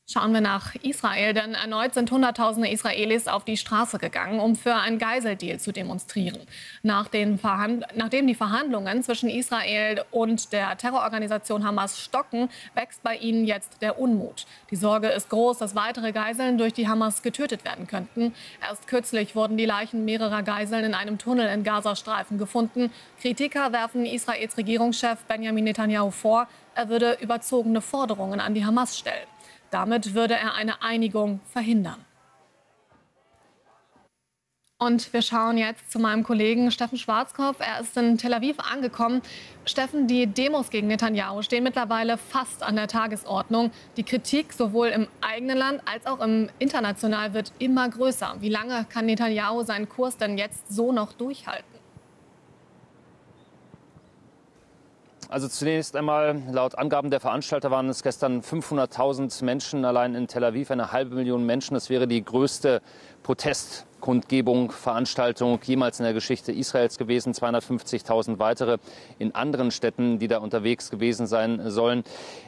Schauen wir nach Israel, denn erneut sind Hunderttausende Israelis auf die Straße gegangen, um für einen Geiseldeal zu demonstrieren. Nachdem die Verhandlungen zwischen Israel und der Terrororganisation Hamas stocken, wächst bei ihnen jetzt der Unmut. Die Sorge ist groß, dass weitere Geiseln durch die Hamas getötet werden könnten. Erst kürzlich wurden die Leichen mehrerer Geiseln in einem Tunnel in Gazastreifen gefunden. Kritiker werfen Israels Regierungschef Benjamin Netanyahu vor, er würde überzogene Forderungen an die Hamas stellen. Damit würde er eine Einigung verhindern. Und wir schauen jetzt zu meinem Kollegen Steffen Schwarzkopf. Er ist in Tel Aviv angekommen. Steffen, die Demos gegen Netanyahu stehen mittlerweile fast an der Tagesordnung. Die Kritik sowohl im eigenen Land als auch international wird immer größer. Wie lange kann Netanyahu seinen Kurs denn jetzt so noch durchhalten? Also zunächst einmal, laut Angaben der Veranstalter waren es gestern 500.000 Menschen allein in Tel Aviv, 500.000 Menschen. Das wäre die größte Protestkundgebung, Veranstaltung jemals in der Geschichte Israels gewesen. 250.000 weitere in anderen Städten, die da unterwegs gewesen sein sollen.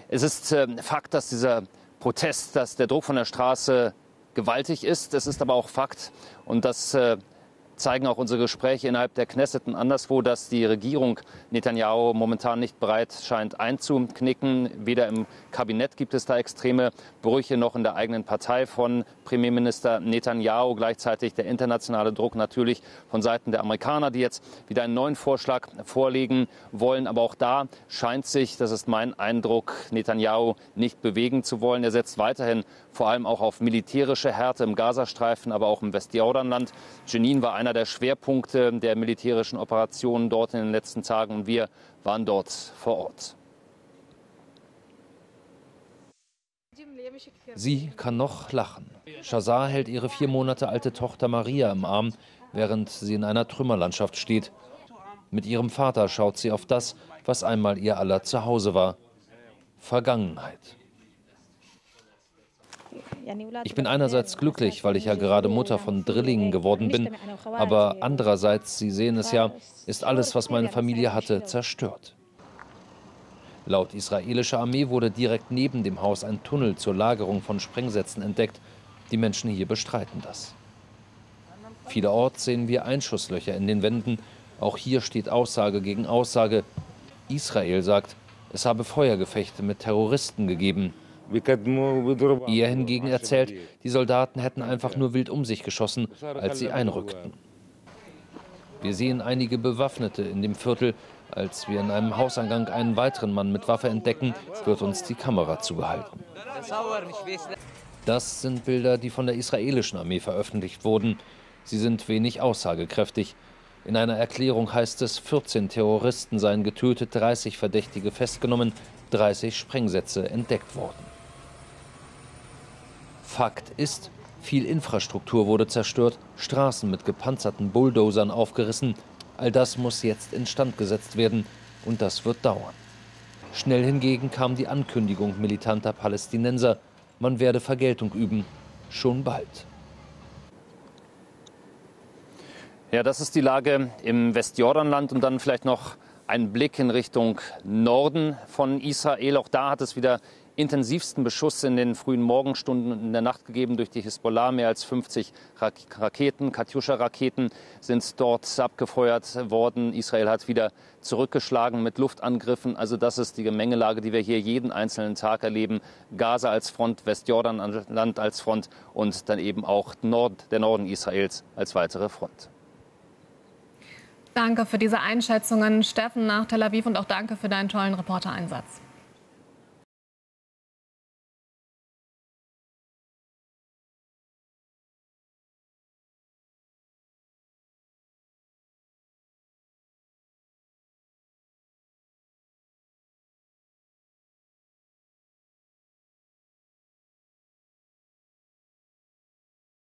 Es ist Fakt, dass dieser Protest, dass der Druck von der Straße gewaltig ist. Es ist aber auch Fakt, und das zeigen auch unsere Gespräche innerhalb der Knesset und anderswo, dass die Regierung Netanyahu momentan nicht bereit scheint einzuknicken. Weder im Kabinett gibt es da extreme Brüche, noch in der eigenen Partei von Premierminister Netanyahu. Gleichzeitig der internationale Druck natürlich von Seiten der Amerikaner, die jetzt wieder einen neuen Vorschlag vorlegen wollen. Aber auch da scheint sich, das ist mein Eindruck, Netanyahu nicht bewegen zu wollen. Er setzt weiterhin vor allem auch auf militärische Härte im Gazastreifen, aber auch im Westjordanland. Jenin war einer der Schwerpunkte der militärischen Operationen dort in den letzten Tagen, und wir waren dort vor Ort. Sie kann noch lachen. Shazar hält ihre 4 Monate alte Tochter Maria im Arm, während sie in einer Trümmerlandschaft steht. Mit ihrem Vater schaut sie auf das, was einmal ihr aller Zuhause war: Vergangenheit. Ich bin einerseits glücklich, weil ich ja gerade Mutter von Drillingen geworden bin, aber andererseits, Sie sehen es ja, ist alles, was meine Familie hatte, zerstört. Laut israelischer Armee wurde direkt neben dem Haus ein Tunnel zur Lagerung von Sprengsätzen entdeckt. Die Menschen hier bestreiten das. Vielerorts sehen wir Einschusslöcher in den Wänden. Auch hier steht Aussage gegen Aussage. Israel sagt, es habe Feuergefechte mit Terroristen gegeben. Er hingegen erzählt, die Soldaten hätten einfach nur wild um sich geschossen, als sie einrückten. Wir sehen einige Bewaffnete in dem Viertel. Als wir in einem Hauseingang einen weiteren Mann mit Waffe entdecken, wird uns die Kamera zugehalten. Das sind Bilder, die von der israelischen Armee veröffentlicht wurden. Sie sind wenig aussagekräftig. In einer Erklärung heißt es, 14 Terroristen seien getötet, 30 Verdächtige festgenommen, 30 Sprengsätze entdeckt worden. Fakt ist, viel Infrastruktur wurde zerstört, Straßen mit gepanzerten Bulldozern aufgerissen. All das muss jetzt instand gesetzt werden, und das wird dauern. Schnell hingegen kam die Ankündigung militanter Palästinenser, man werde Vergeltung üben, schon bald. Ja, das ist die Lage im Westjordanland, und dann vielleicht noch ein Blick in Richtung Norden von Israel. Auch da hat es wieder intensivsten Beschuss in den frühen Morgenstunden und in der Nacht gegeben durch die Hisbollah. Mehr als 50 Raketen, Katjuscha-Raketen sind dort abgefeuert worden. Israel hat wieder zurückgeschlagen mit Luftangriffen. Also das ist die Gemengelage, die wir hier jeden einzelnen Tag erleben. Gaza als Front, Westjordanland als Front und dann eben auch der Norden Israels als weitere Front. Danke für diese Einschätzungen, Steffen, nach Tel Aviv, und auch danke für deinen tollen Reportereinsatz.